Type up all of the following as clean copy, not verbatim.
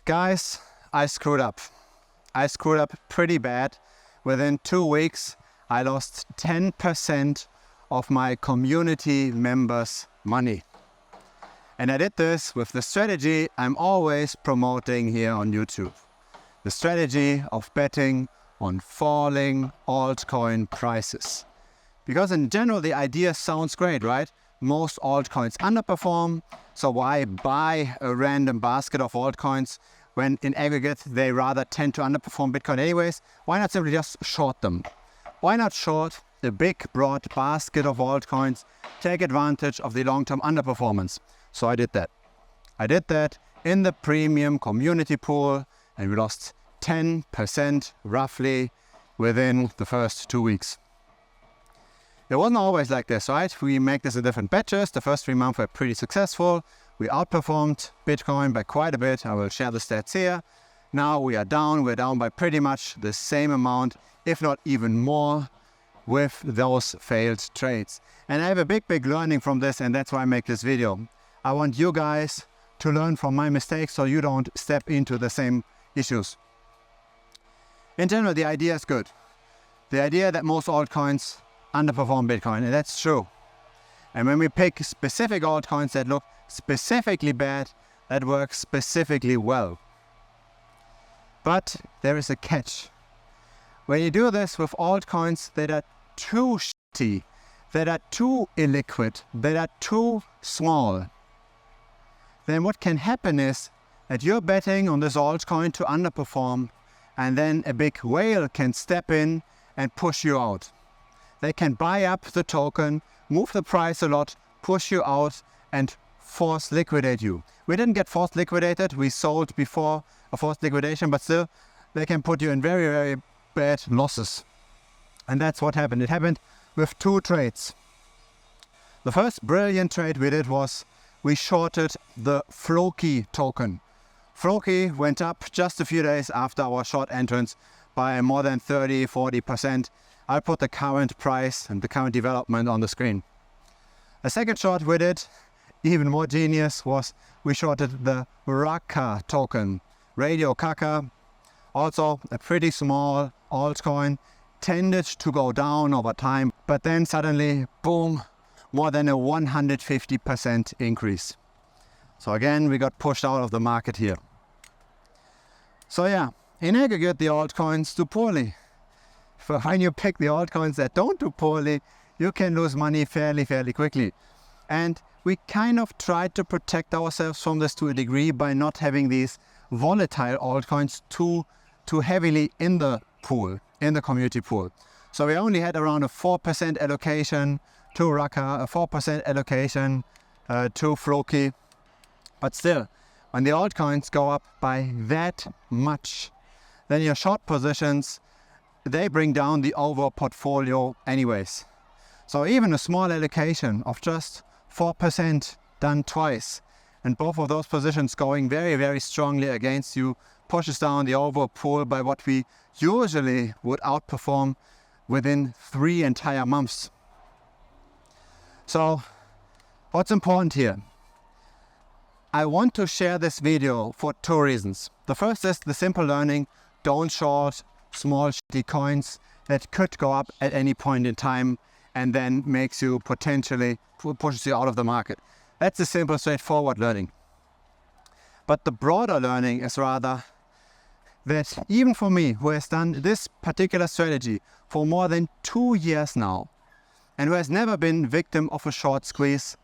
Guys, I screwed up. I screwed up pretty bad. Within 2 weeks, I lost 10% of my community members' money. And I did this with the strategy I'm always promoting here on YouTube. The strategy of betting on falling altcoin prices. Because in general, the idea sounds great, right? Most altcoins underperform, so why buy a random basket of altcoins when in aggregate they rather tend to underperform Bitcoin anyways? Why not simply just short them? Why not short a big broad basket of altcoins, take advantage of the long-term underperformance? So I did that. I did that in the premium community pool, and we lost 10% roughly within the first 2 weeks. It wasn't always like this, right? We make this in different batches. The first 3 months were pretty successful. We outperformed Bitcoin by quite a bit. I will share the stats here. Now we are down. We're down by pretty much the same amount, if not even more, with those failed trades. And I have a big learning from this, and that's why I make this video. I want you guys to learn from my mistakes so you don't step into the same issues. In general, the idea is good. The idea that most altcoins underperform Bitcoin, and that's true. And when we pick specific altcoins that look specifically bad, that works specifically well. But there is a catch. When you do this with altcoins that are too shitty, that are too illiquid, that are too small, then what can happen is that you're betting on this altcoin to underperform, and then a big whale can step in and push you out. They can buy up the token, move the price a lot, push you out, and force liquidate you. We didn't get force liquidated. We sold before a forced liquidation, but still, they can put you in very bad losses. And that's what happened. It happened with 2 trades. The first brilliant trade we did was we shorted the Floki token. Floki went up just a few days after our short entrance by more than 30-40%. I'll put the current price and the current development on the screen. A second short we did, even more genius, was we shorted the Raka token. Radio Kaka, also a pretty small altcoin, tended to go down over time, but then suddenly, boom, more than a 150% increase. So again, we got pushed out of the market here. So yeah, in aggregate, the altcoins do poorly. When you pick the altcoins that don't do poorly, you can lose money fairly quickly. And we kind of tried to protect ourselves from this to a degree by not having these volatile altcoins too heavily in the pool, in the community pool. So we only had around a 4% allocation to Raka, a 4% allocation to Floki. But still, when the altcoins go up by that much, then your short positions, they bring down the overall portfolio anyways. So even a small allocation of just 4% done twice, and both of those positions going very strongly against you, pushes down the overall pool by what we usually would outperform within 3 entire months. So what's important here? I want to share this video for 2 reasons. The first is the simple learning: don't short small shitty coins that could go up at any point in time and then makes you potentially pushes you out of the market. That's a simple, straightforward learning. But the broader learning is rather that even for me, who has done this particular strategy for more than 2 years now, and who has never been victim of a short squeeze,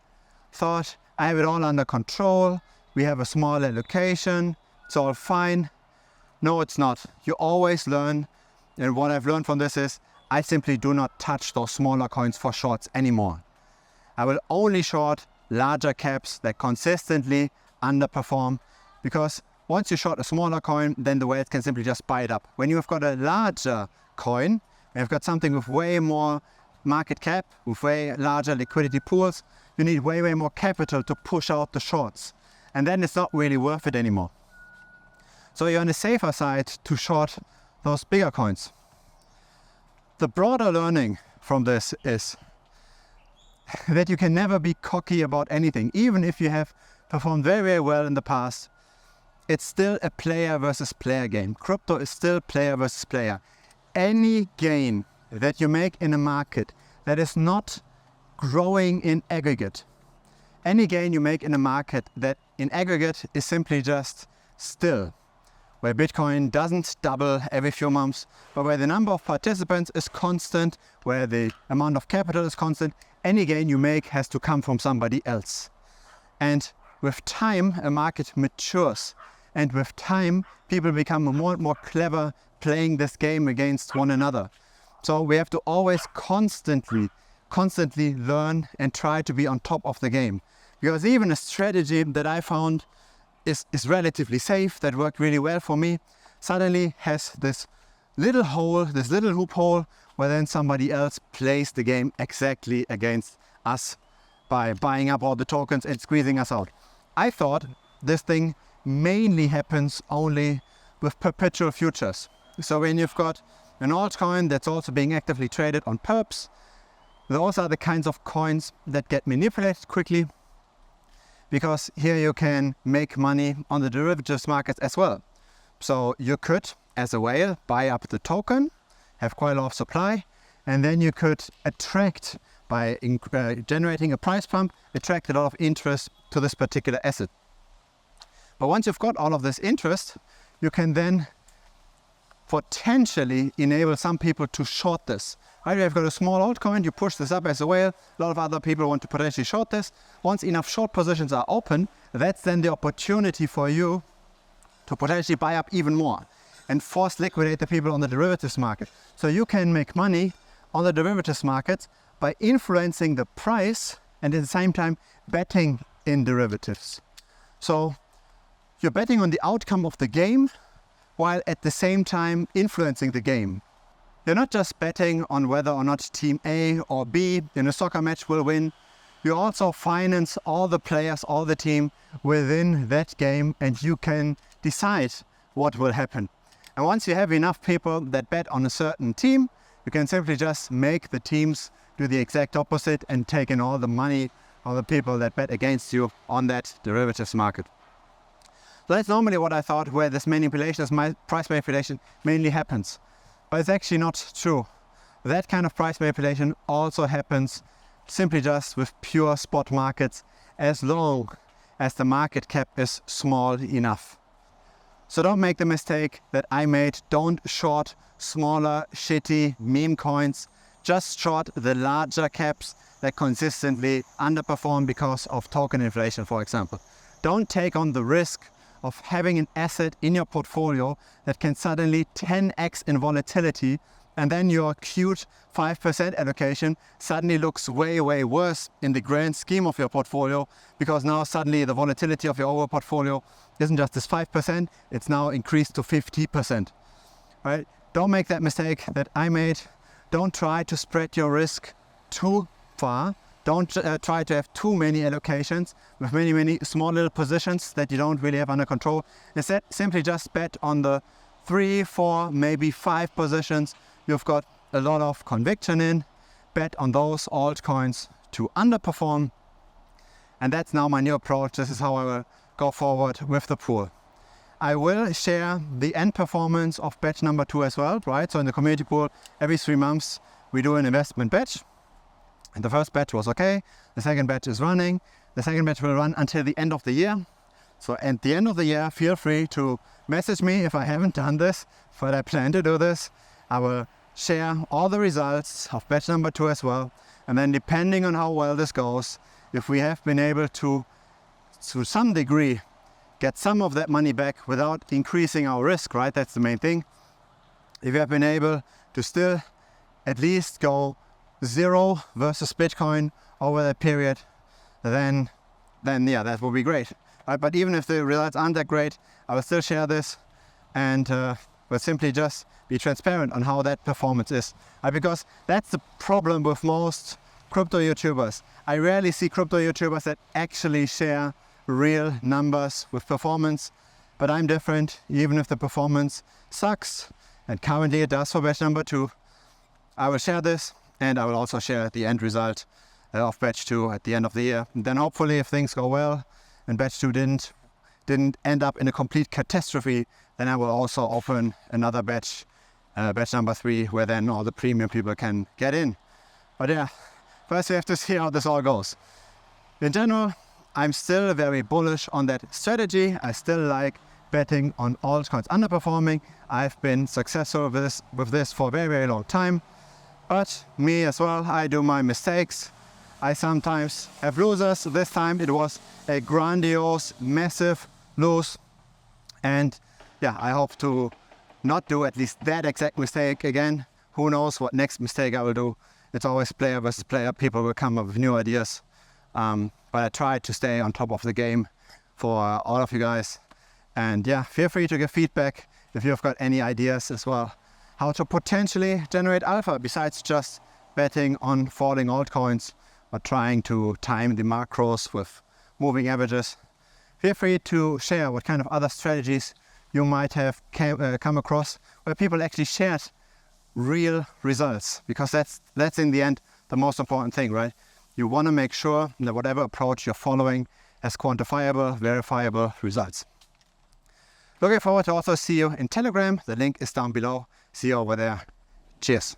thought I have it all under control, we have a small allocation, it's all fine. No, it's not. You always learn, and what I've learned from this is I simply do not touch those smaller coins for shorts anymore. I will only short larger caps that consistently underperform, because once you short a smaller coin, then the whales can simply just buy it up. When you have got a larger coin, you've got something with way more market cap, with way larger liquidity pools, you need way more capital to push out the shorts. And then it's not really worth it anymore. So you're on the safer side to short those bigger coins. The broader learning from this is that you can never be cocky about anything. Even if you have performed very well in the past, it's still a player versus player game. Crypto is still player versus player. Any gain that you make in a market that is not growing in aggregate, any gain you make in a market that in aggregate is simply just still, where Bitcoin doesn't double every few months, but where the number of participants is constant, where the amount of capital is constant, any gain you make has to come from somebody else. And with time, a market matures. And with time, people become more and more clever playing this game against one another. So we have to always constantly learn and try to be on top of the game. Because even a strategy that I found is relatively safe, that worked really well for me, suddenly has this little hole, this little loophole, where then somebody else plays the game exactly against us by buying up all the tokens and squeezing us out. I thought this thing mainly happens only with perpetual futures. So when you've got an altcoin that's also being actively traded on perps, those are the kinds of coins that get manipulated quickly, because here you can make money on the derivatives markets as well. So you could, as a whale, buy up the token, have quite a lot of supply, and then you could attract, by generating a price pump, attract a lot of interest to this particular asset. But once you've got all of this interest, you can then potentially enable some people to short this. Right, you've got a small altcoin, you push this up as a whale, a lot of other people want to potentially short this. Once enough short positions are open, that's then the opportunity for you to potentially buy up even more and force liquidate the people on the derivatives market. So you can make money on the derivatives market by influencing the price and at the same time betting in derivatives. So you're betting on the outcome of the game while at the same time influencing the game. You're not just betting on whether or not team A or B in a soccer match will win. You also finance all the players, all the team within that game, and you can decide what will happen. And once you have enough people that bet on a certain team, you can simply just make the teams do the exact opposite and take in all the money of the people that bet against you on that derivatives market. So that's normally what I thought, where this manipulation, this price manipulation mainly happens. But it's actually not true. That kind of price manipulation also happens simply just with pure spot markets, as long as the market cap is small enough. So don't make the mistake that I made. Don't short smaller, shitty meme coins. Just short the larger caps that consistently underperform because of token inflation, for example. Don't take on the risk of having an asset in your portfolio that can suddenly 10x in volatility, and then your cute 5% allocation suddenly looks way, way worse in the grand scheme of your portfolio, because now suddenly the volatility of your overall portfolio isn't just this 5%, it's now increased to 50%. Right? Don't make that mistake that I made. Don't try to spread your risk too far. Don't try to have too many allocations with many small little positions that you don't really have under control. Instead, simply just bet on the 3, 4, maybe 5 positions you've got a lot of conviction in. Bet on those altcoins to underperform. And that's now my new approach. This is how I will go forward with the pool. I will share the end performance of batch number 2 as well, right? So in the community pool, every 3 months we do an investment batch. And the first batch was okay, the second batch is running, the second batch will run until the end of the year. So at the end of the year, feel free to message me if I haven't done this, but I plan to do this. I will share all the results of batch number 2 as well. And then depending on how well this goes, if we have been able to some degree, get some of that money back without increasing our risk, right? That's the main thing. If you have been able to still at least go 0 versus Bitcoin over that period, then yeah, that will be great. Right? But even if the results aren't that great, I will still share this and will simply just be transparent on how that performance is. Right? Because that's the problem with most crypto YouTubers. I rarely see crypto YouTubers that actually share real numbers with performance, but I'm different. Even if the performance sucks, and currently it does for batch number 2, I will share this. And I will also share the end result of batch 2 at the end of the year. And then hopefully, if things go well and batch 2 didn't didn't end up in a complete catastrophe, then I will also open another batch, batch number 3, where then all the premium people can get in. But yeah, first we have to see how this all goes. In general, I'm still very bullish on that strategy. I still like betting on altcoins underperforming. I've been successful with this for a very, very long time. But me as well, I do my mistakes. I sometimes have losers. This time it was a grandiose, massive lose. And yeah, I hope to not do at least that exact mistake again. Who knows what next mistake I will do. It's always player versus player. People will come up with new ideas. But I try to stay on top of the game for all of you guys. And yeah, feel free to give feedback if you've got any ideas as well. How to potentially generate alpha besides just betting on falling altcoins or trying to time the macros with moving averages. Feel free to share what kind of other strategies you might have come across where people actually shared real results, because that's in the end the most important thing, right? You want to make sure that whatever approach you're following has quantifiable, verifiable results. Looking forward to also see you in Telegram. The link is down below. See you over there. Cheers.